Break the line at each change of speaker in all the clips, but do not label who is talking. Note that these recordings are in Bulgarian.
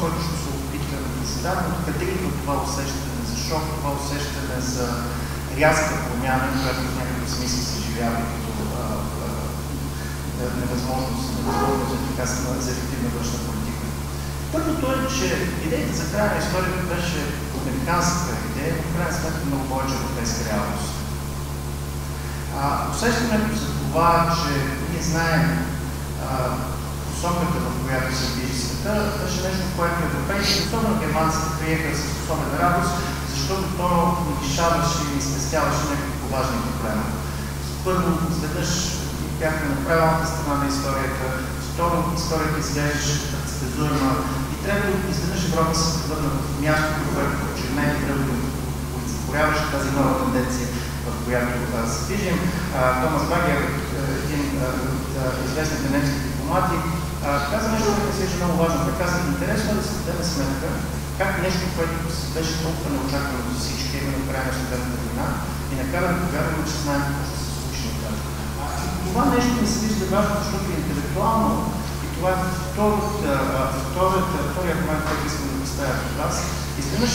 който ще се опитвам да задам, откъде идва това усещане за шок, това усещане за рязка промяна, която в някакъв смисъл се живява като невъзможност за ефективна външна политика. Първото е, че идеята за края на историята беше американска идея, но в крайна сметка много повече европейска реалност. Усещането за това, че ние знаем посоката, в която се движи света, беше нещо, което европейците, особено германците, приеха с особена радост, защото то лишаваше и спестяваше някакви по-важни проблеми. Първо, изведнъж бяхме на правилната страна на историята, второ, историята изглеждаше предсказуема и трето, изведнъж Европа се превърна в мястото, което че не е трябва да олицетворяваше тази нова тенденция, в която се движим. Томас Багер, един от известните немски дипломати, каза нещо, което се беше много важно. Той каза, интересно е да се дадем сметка как нещо, което беше толкова неочаквано за всички, именно края на Студената война, и накара да повярваме, че знаем какво ще се случи на тази. Това нещо ми се вижда важно, защото е интелектуално и това е вторият момент, който искам да поставя пред вас. Изведнъж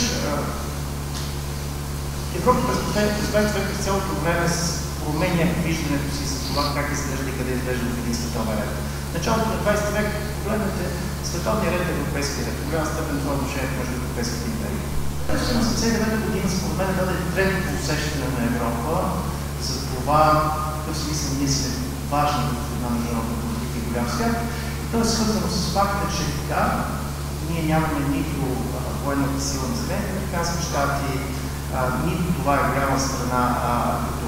Европа през 20 век през цялото време променя виждането си за това как изглежда и къде изглежда в един световен ред. В началото на 20 век погледнете световния ред, европейския ред, в голяма степен това отношение между европейските империи. През 1989 година според мен даде третото усещане на Европа за това, в какъв смисъл ние сме важни в една международна политика и голям свят. И то е свързано с факта, че да, ние нямаме нито военната сила на Съединените американски щати, нито това е голяма страна като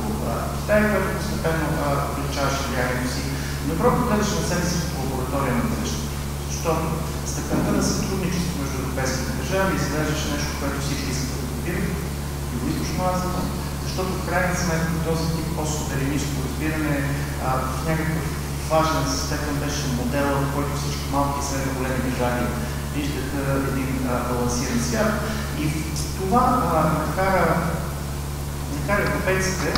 Китай, която постепенно увеличаваше влиянието си. Но Европа гледаше на себе си като лаборатория на бъдещето, защото степента на сътрудничество между европейските държави изглеждаше нещо, което всички искат да копират, юго-източно Азия, защото в крайна сметка този тип постсуверенистко разбиране в някакъв важен степен беше модела, в който всички малки и средно големи държави виждаха един балансиран свят. И това накара европейците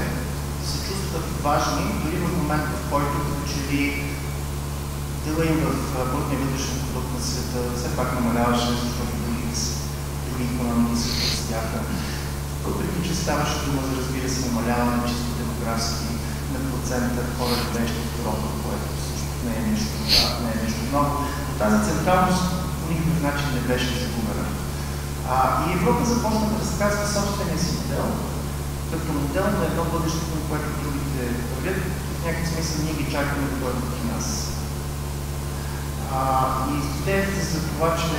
да се чувстват важни, дори в момента, в който че ли дела им в брутния вътрешен продукт на света все пак намаляваше, защото други икономики се представяха. Въпреки че ставаше дума за, разбира се, намаляване на чисто демографски на процента хора, живеещи в Европа, което също не е нещо много. Но тази централност по никакъв начин не беше загубена. И Европа започна да разказва собствения си модел, като модел на едно бъдеще, към което другите вървят. В някакъв смисъл ние ги чакаме да дойдат при нас. И идеята за това, че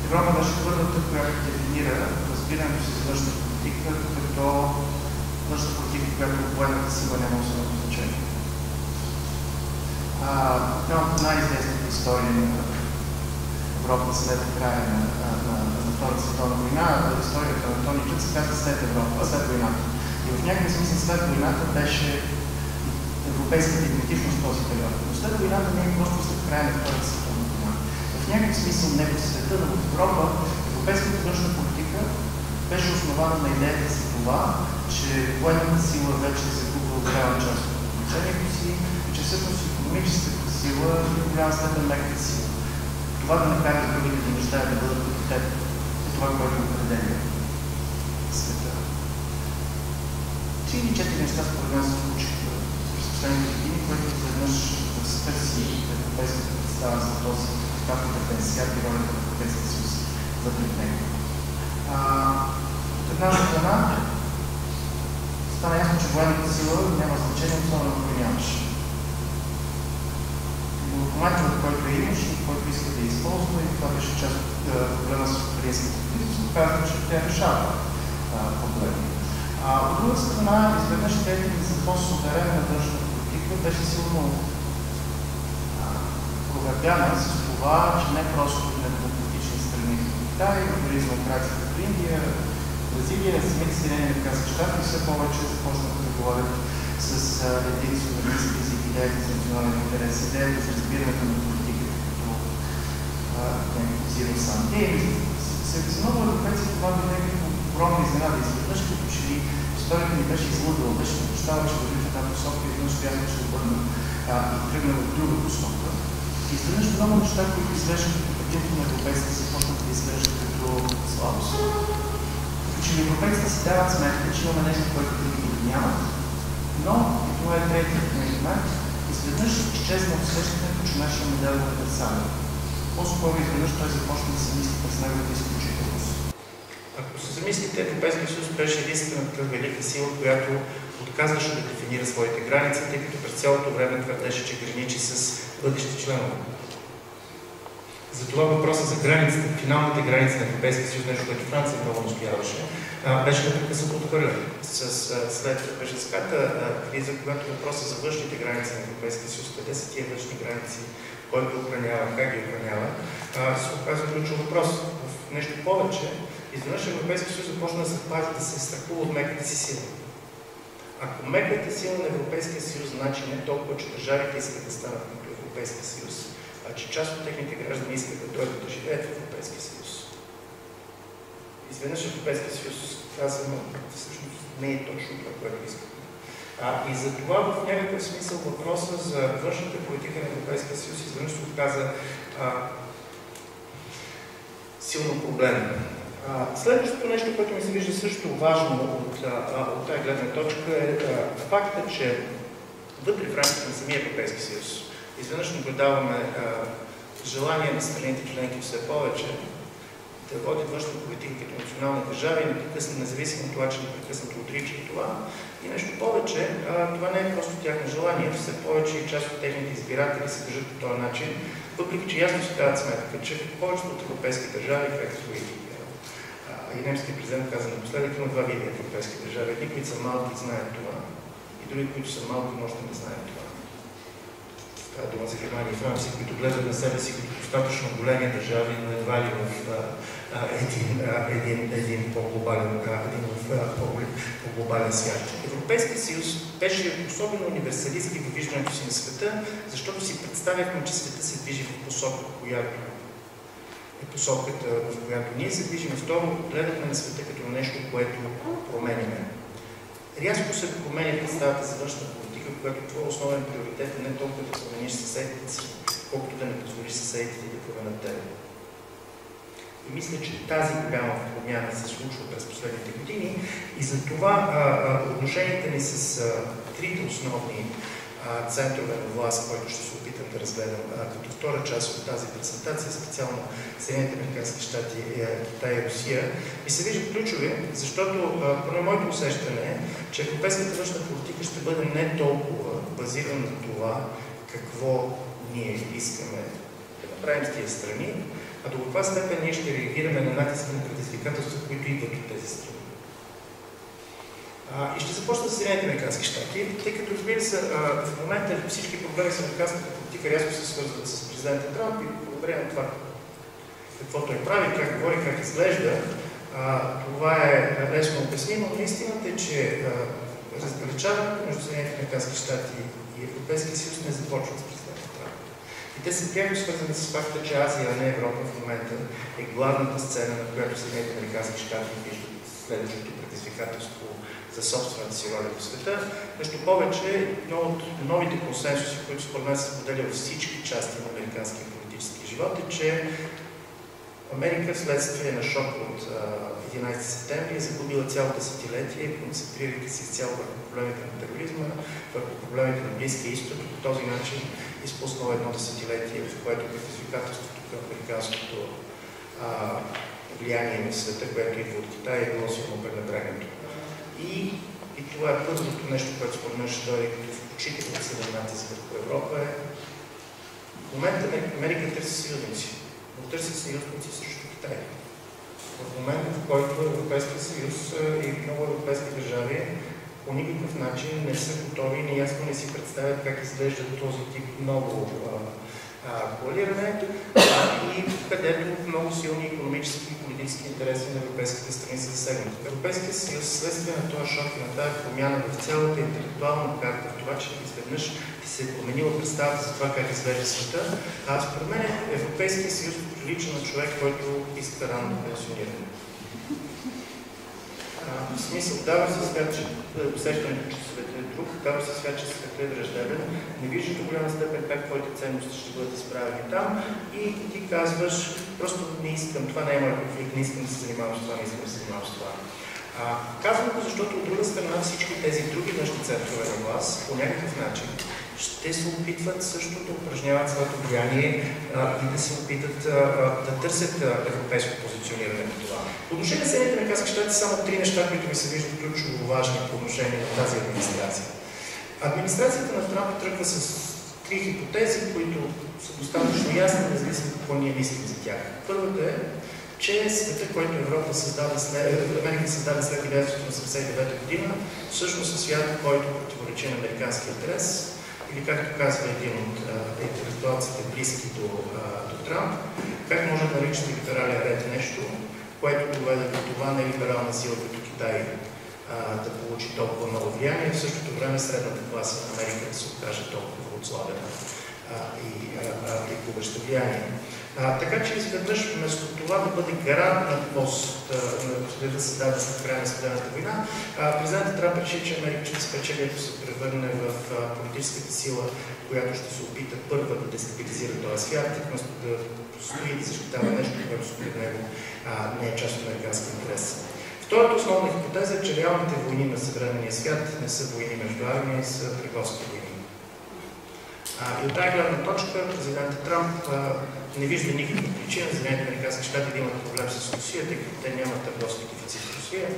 Европа беше първата, която дефинира разбирането си за външна политика, като външна политика, която военната сила няма особено значение. Една от най-известните истории на Европа след края на Втората световна война, историята на Тони Чът се казва след войната. И в някакъв смисъл след войната беше европейската идентичност в този период. Но след войната не е просто след края на Втората световна война. В някакъв смисъл не в света, но в Европа европейската външна политика беше основана на идеята за това, че военната сила вече е загубила голяма част от отношението си и че всъщност икономическата сила е голяма степен меката сила. Това да накара другите да нуждаят да бъдат като теб е това, което определя света. 3 или 4 неща според мен се случиха през последните години, което веднъж да се търси европейската представа за този както потенциал и ролята на Европейския съюз вътре в него. От една страна стана ясно, че военната сила няма значение, особено ако нямаш. В момента, в който имаш и който иска да използва, и това беше част от проблема с европейската политика, казва, че тя решава проблеми. От друга страна, изведнъж идеята за по-суверенна външна политика беше силно провърбяна с това, че не просто на демократични страни в Китай, дори демокрацията в Индия, Бразилия, самите Съединени американски щати все повече започнаха да говорят с един суверенистски език, идеята за национален интерес, идеята за разбирането на политиката като някакво zero sum game. За много европейци това бе някакво огромна изненада. Изведнъж като че ли историята ни беше излъгала, беше обещала, че върви в една посока и веднъж бяхме, че обърна и тръгна в друга посока. И изведнъж много неща, които изглеждаха като лидерите на европейските започнат да изглеждат като слабост. Че европейците си дават сметка, че имаме нещо, което други нямат, но, и това е третият момент, изведнъж изчезна усещането, че нашия модел е универсален. По-скоро изведнъж той започна да се мисли през неговата изключителност. Ако се замислите, Европейския съюз беше единствената велика сила, която отказваше да дефинира своите граници, тъй като през цялото време твърдеше, че граничи с бъдещи членове. Затова въпросът за границите, финалните граници на Европейския съюз, нещо, което Франция много настояваше, беше непрекъснато отхвърлен. След бежанската криза, когато въпросът за външните граници на Европейския съюз, къде са тия външни граници, кой ги охранява, как ги охранява, се оказва ключов въпрос. В нещо повече, изведнъж Европейския съюз започна да се страхува от меката си сила. Ако меката сила на Европейския съюз значи не толкова, че държавите искат да станат като Европейския съюз, а че част от техните граждани искат да дойдат да живеят в Европейския съюз. Изведнъж Европейския съюз казва, всъщност не е точно това, което искаме. И за това в някакъв смисъл въпроса за външната политика на Европейския съюз изведнъж се оказа силно проблем. Следващото нещо, което ми се вижда също важно от тази гледна точка е факта, че вътре в рамките на самия Европейски съюз изведнъж наблюдаваме желание на страните членки все повече да водят външна политика като национални държави, независимо от това, че непрекъснато отричат това. И нещо повече, това не е просто тяхно желание, все повече и част от техните избиратели се държат по този начин, въпреки че ясно си дават сметка, че в повечето от европейски държави, както и немският президент каза напоследък, има два вида европейски държави. Едни, които са малки, знаят това, и други, които са малки, може да не знаят това. Това е дума за Германия и Франция, които гледат на себе си като достатъчно големи държави, но едва ли в един по-глобален свят. Европейския съюз беше особено универсалистски във виждането си на света, защото си представяхме, че света се движи в посока, която е посоката, в която ние се движим. Второ, гледахме на света като нещо, което променяме. Рязко се променя представата за външна политика, която твой основен приоритет е не толкова да промениш съседите си, колкото да не позволиш съседите да променят тебе. И мисля, че тази голяма промяна се случва през последните години и затова отношенията ни с трите основни центрове на власт, който ще се опитам да разгледам като втора част от тази презентация, специално Съединените американски щати, Китай и Русия, и се виждат ключови, защото поне моето усещане е, че европейската външна политика ще бъде не толкова базирана на това какво ние искаме да направим с тия страни, а до каква степен ние ще реагираме на натиска на предизвикателства, които идват от тези страни. И ще започна с Съединените американски щати, тъй като, разбира се, в момента всички проблеми с американската политика рязко се свързват с президента Трамп и благодаря на това какво той прави, как говори, как изглежда. Това е лесно обяснимо, но истината е, че разграничаването между Съединените американски щати и Европейския съюз не започва с президента Трамп. И те са пряко свързани с факта, че Азия, а не Европа в момента е главната сцена, на която Съединените американски щати виждат следващото предизвикателство за собствената си роля в света. Нещо повече, едно от новите консенсуси, които според мен се споделя във всички части на американския политически живот, е, че Америка вследствие на шок от 11 септември е загубила цяло десетилетие, концентрирайки се изцяло върху проблемите на тероризма, върху проблемите на Близкия изток и по този начин изпуснала едно десетилетие, в което предизвикателството към американското влияние на света, което идва от Китай, е било силно пренебрегнато. И това е първото нещо, което според мен ще дойде като в почително силен натиск върху Европа е в момента Америка търси съюзници, но търси съюзници срещу Китай. В момента, в който Европейския съюз и много европейски държави по никакъв начин не са готови и неясно не си представят как изглежда този тип много коалиране и където много силни икономически и политически интереси на европейските страни са засегнати. Европейския съюз, следствие на този шок и на тази промяна в цялата интелектуална карта, в това, че изведнъж ти се е променила представата за това как изглежда света, според мен Европейския съюз прилича на човек, който иска ранно пенсиониране. В смисъл, дава се свят, че усещането, че света е друг, дава се свят, че света е враждебен, не виждаш до голяма степен как твоите ценности ще бъдат изправени там и ти казваш,
просто не искам, това не е моят конфликт, не искам да се занимавам с това, не искам да се занимавам с това. Казвам го, защото от друга страна всички тези други външни центрове на власт по някакъв начин ще се опитват също да упражняват своето влияние и да се опитат да търсят европейско позициониране по това. По отношение на Съединените американски щати само три неща, които ми се виждат ключово важни по отношение на тази администрация. Администрацията на Трамп тръгва с три хипотези, които са достатъчно ясни, независимо какво ние мислим за тях. Първата е, че света, който Америка създаде след 1989 година, всъщност е свят, който противоречи на американския интерес, или както казва един от интелектуалците близки до Трамп, как може да нарича либерален ред нещо, което доведе до това нелиберална сила като Китай да получи толкова много влияние, в същото време средната класа на Америка да се окаже толкова отслабена и губеща влияние. Така че изведнъж вместо това да бъде гарант на пост, да се даде след края на Студената война, президентът Трамп реши, че Америка ще спечели, ако се превърне в политическата сила, която ще се опита първа да дестабилизира този свят, вместо да стои и да защитава нещо, което според него не е част от американски интерес. Втората основна хипотеза е, че реалните войни на съвременния свят не са войни между армии, са търговски войни. И от тази гледна точка президентът Трамп не вижда никаква причина за Съединените американски щати да имат проблем с Русия, тъй като те нямат търговски дефицит с Русия.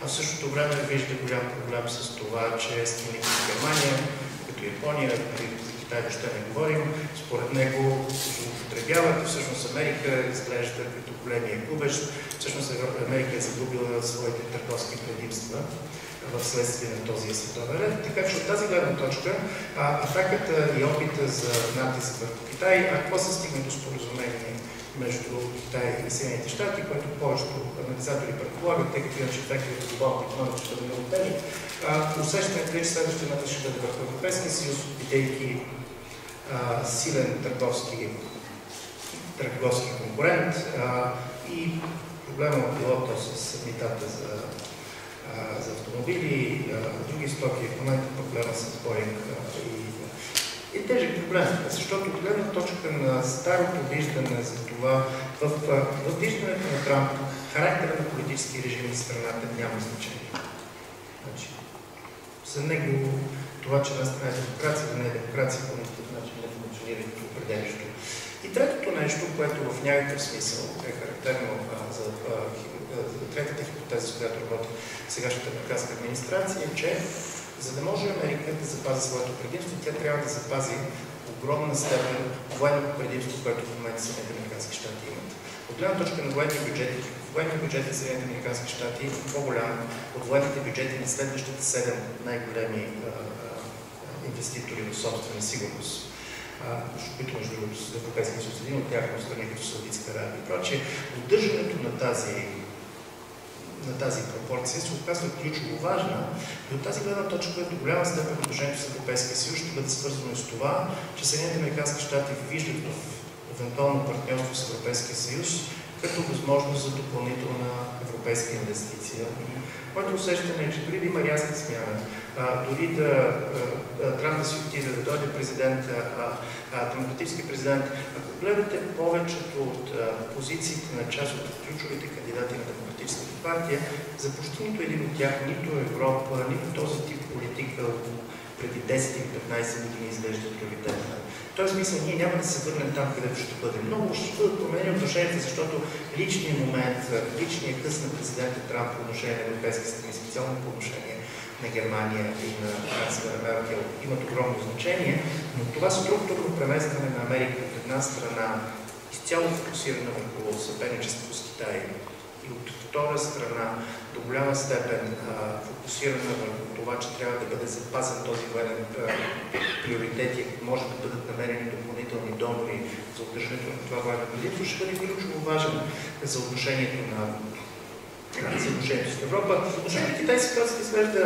А в същото време вижда голям проблем с това, че страни като Германия, като Япония, за Китай въобще не говорим, според него употребяват. Всъщност Америка изглежда като големия губещ. Всъщност Америка е загубила своите търговски предимства в следствие на този световен ред. Така че от тази гледна точка атаката и опита за натиск върху Китай, ако се стигне до споразумение между Китай и Съединените щати, което повечето анализатори предполагат, тъй като иначе ефектът глобалната икономика ще бъде много тежък, усещането е, че следващия натиск ще бъде върху Европейския съюз, бидейки силен търговски конкурент и проблема било то с митата за автомобили, други стоки, в момента проблема с Боинг и тежък проблем, защото от гледна точка на старото виждане за това, в виждането на Трамп, характера на политически режим в страната няма значение. Значи, за него това, че една страна е демокрация, да не е демокрация, по никакъв начин не функционира като определящо. И третото нещо, което в някакъв смисъл е характерно за третата хипотеза, с която работи сегашната американска администрация, е, че за да може Америка да запази своето предимство, тя трябва да запази огромна степен военно предимство, което в момента Съединените американски щати имат. От гледна точка на военни бюджети на Съединените американски щати е по-голям от военните бюджети на следващите 7 най-големи инвеститори в собствена сигурност, които между другото с Европейския съюз, един от тях на страни като Саудитска Арабия. Проче, удържането на тази пропорция се оказва ключово важна и от тази гледна точка до голяма степен отношението с Европейския съюз ще бъде свързано с това, че Съединените американски щати виждат в евентуално партньорство с Европейския съюз като възможност за допълнителна европейска инвестиция. Моето усещане е, че дори да има рязка смяна, дори да Трамп да си отиде, да дойде президент, демократически президент, ако гледате повечето от позициите на част от ключовите кандидати на демократическата партия, за почти нито един от тях, нито Европа, нито този тип политика преди 10 или 15 години изглежда приоритетна. В този смисъл ние няма да се върнем там, където ще бъдем. Много ще бъдат променени отношенията, защото личният момент, личният къс на президента Трамп по отношение на европейски страни, специално по отношение на Германия и на канцлера Меркел, имат огромно значение, но това структурно преместване на Америка от една страна, изцяло фокусирана върху съперничество с Китай, и от втора страна до голяма степен фокусирана върху това, че трябва да бъде запазен този военен приоритет и може да бъдат намерени допълнителни донори за удържането на това военно предимство, ще бъде ключово важен за отношението с Европа. Отношението на Китай ситуацията изглежда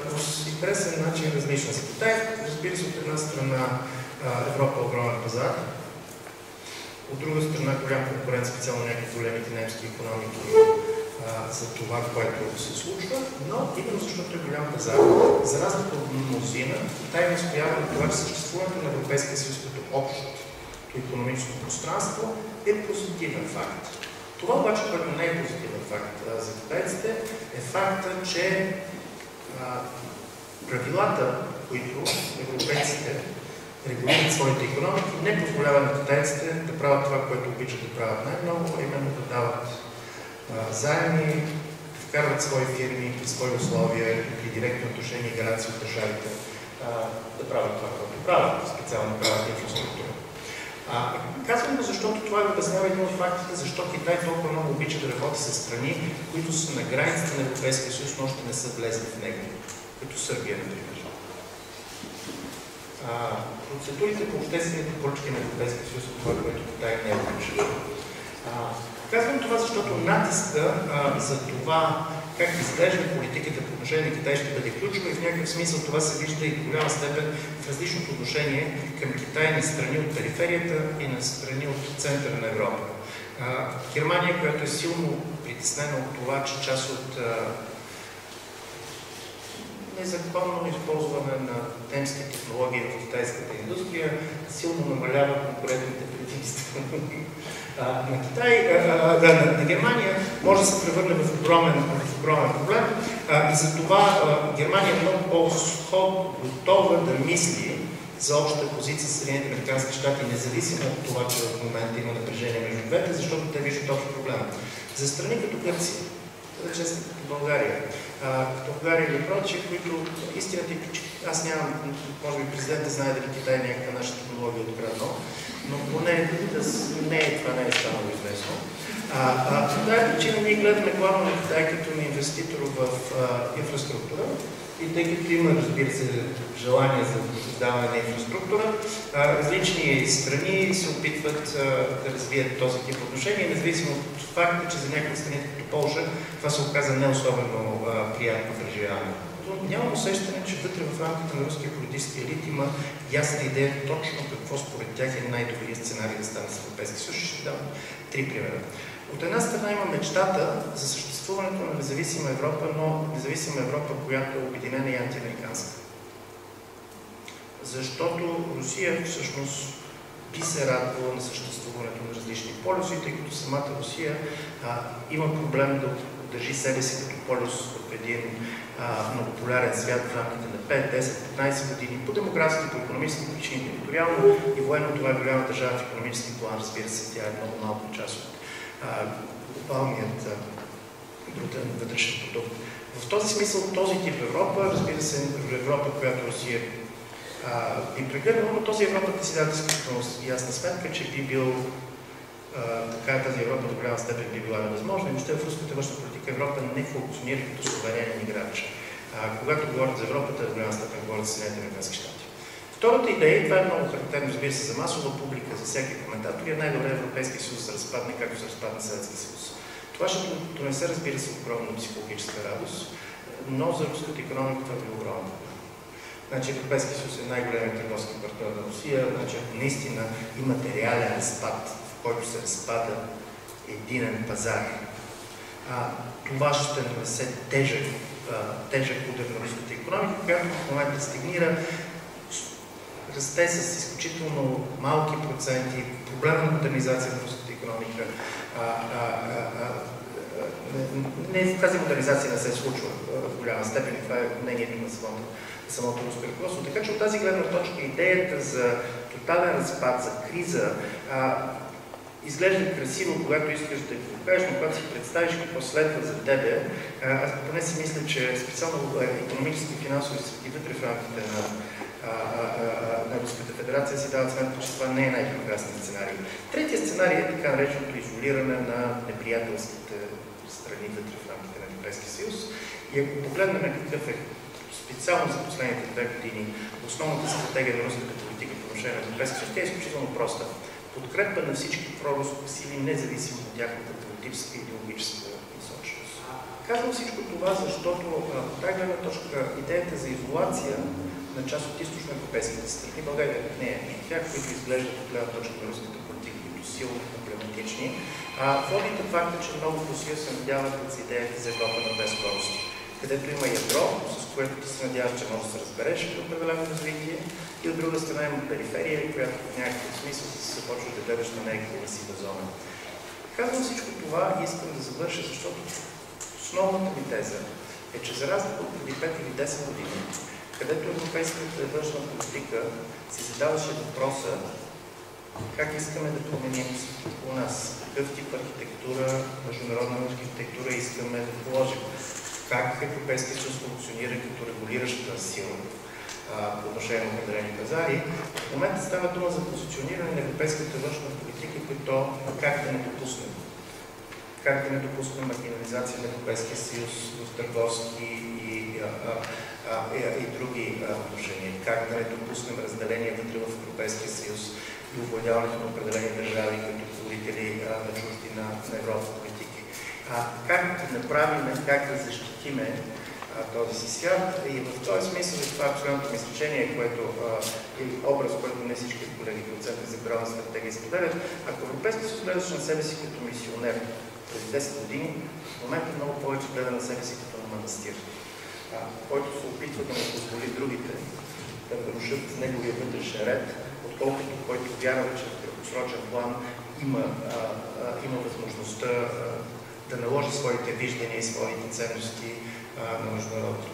по интересен начин различна. За Китай, разбира се, от една страна Европа е огромен пазар, от друга страна голям конкурент, специално някакви големите немски икономики за това, което се случва, но именно защото е голям пазар, за разлика от мнозина, Китай настоява на това, че съществуването на Европейския съюз като общ икономическо пространство е позитивен факт. Това обаче, което не е позитивен факт за китайците, е факта, че правилата, които европейците регулират своите икономики, не позволяват на китайците да правят това, което обичат да правят най-много, а именно да дават заеми, да вкарват свои фирми при свои условия и при директни отношения и гаранции от държавите да правят това, което правят, специално правят инфраструктура. Казвам го, защото това обяснява един от фактите, защо Китай толкова много обича да работи с страни, които са на границата на Европейския съюз, но още не са влезли в него, като Сърбия, например. Процедурите по обществените поръчки на Европейския съюз от това, което Китай не е обича. Казвам това, защото натиска за това как изглежда политиката по отношение на Китай ще бъде ключова и в някакъв смисъл това се вижда и в голяма степен в различното отношение към Китай на страни от периферията и на страни от центъра на Европа. Германия, която е силно притеснена от това, че част от незаконно използване на немски технологии в китайската индустрия силно намалява конкурентните предимства на Китай, на Германия, може да се превърне в огромен проблем. И затова Германия е много по-готова да мисли за общата позиция с Съединените американски щати, независимо от това, че в момента има напрежение между двете, защото те виждат общ проблем. За страни като Гърция, да честно като България, или прочие, които истината е, че аз нямам, може би президентът знае дали Китай е някаква наша технология откраднал, но поне това не е станало известно. По тази причина ние гледаме главно на Китай като на инвеститор в инфраструктура и тъй като има, разбира се, желание за създаване на инфраструктура, различни страни се опитват да развият този тип отношения, независимо от факта, че за някои страни като Полша това се оказа не особено приятно преживяване. Нямам усещане, че вътре в рамките на руския политически елит има ясна идея точно какво според тях е най-добрият сценарий да стане с Европейския съюз. Ще дам 3 примера. От една страна има мечтата за съществуването на независима Европа, но независима Европа, която е обединена и антиамериканска. Защото Русия всъщност би се радвала на съществуването на различни полюси, тъй като самата Русия има проблем да държи себе си като полюс в един многополярен свят в рамките на 5, 10, 15 години, по демографски, по икономически причини, териториално и военно. Това е голяма държава в икономически план, разбира се, тя е много малка част от глобалният брутен вътрешен продукт. В този смисъл този тип Европа, разбира се, Европа, която Русия би прегърнала, но този Европа да си даде изключително ясна сметка, че би бил тази Европа до голяма степен би била невъзможна. И въобще в руската външна политика Европа не функционира като суверенен играч. Когато говорят за Европа, те до голяма степен говорят за Съединените американски щати. Втората идея, това е много характерно, разбира се, за масова публика, за всеки коментатор, е най-добре Европейския съюз да разпадне, както се разпадне Съветския съюз. Това ще донесе, разбира се, огромна психологическа радост, но за руската икономика това е огромно. Значи Европейския съюз е най-големият търговски партньор на Русия, значи наистина имате реален разпад, в който се разпада единен пазар. Това ще нанесе тежък удар на руската икономика, която в момента стигнира, расте с изключително малки проценти, проблемна модернизация на руската икономика. Тази модернизация не се случва в голяма степен и това е мнението на самото руско ръководство. Така че от тази гледна точка идеята за тотален разпад, за криза, изглежда красиво, когато искаш да го покажеш, но когато си представиш какво следва за тебе, аз поне си мисля, че специално икономически и финансови среди вътре в рамките на Руската федерация си дават сметка, че това не е най-прекрасният сценарий. Третия сценарий е така нареченото изолиране на неприятелските страни вътре в рамките на Европейския съюз. И ако погледнем какъв е специално за последните 2 години основната стратегия на руската политика по отношение на Европейския съюз, тя е изключително проста. Подкрепа на всички прорусски сили, независимо от тяхната политическа и идеологическа насоченост. Казвам всичко това, защото от тази гледна точка идеята за изолация на част от източноевропейските страни, България не е между тях, които изглеждат от гледна точка на руската политика като силно комплементични, води до факта, че много в Русия се надяват за идеята за Европа на две скорости. където има ядро, с което ти се надяваш, че можеш да се разбереш в определено развитие, и от друга страна има периферия, която в някакъв смисъл се започва да гледаш на нея като на сива зона. Казвам всичко това и искам да завърша, защото основната ми теза е, че за разлика от преди 5 или 10 години, където европейската външна политика си задаваше въпроса как искаме да променим у нас, какъв тип архитектура, международна архитектура искаме да положим, как Европейския съюз функционира като регулираща сила по отношение на определени пазари. В момента става дума за позициониране на европейската външна политика, като как да не допуснем. Как да не допуснем маргинализация на Европейския съюз в търговски и други отношения. Как да не допуснем разделение вътре в Европейския съюз и овладяването на определени държави като говорители на чужди на Европа политики. Как да направим, как да защитиме този си свят. И в този смисъл, и това е последното ми изречение, което е образ, който не всички колеги от Центъра за глобална стратегия споделят. Ако Европейския съюз гледаше на себе си като мисионер преди 10 години, в момента много повече гледа на себе си като на манастир, който се опитва да не позволи другите да нарушат неговия вътрешен ред, отколкото който вярва, че в краткосрочен план има възможността да наложи своите виждания и своите ценности на международното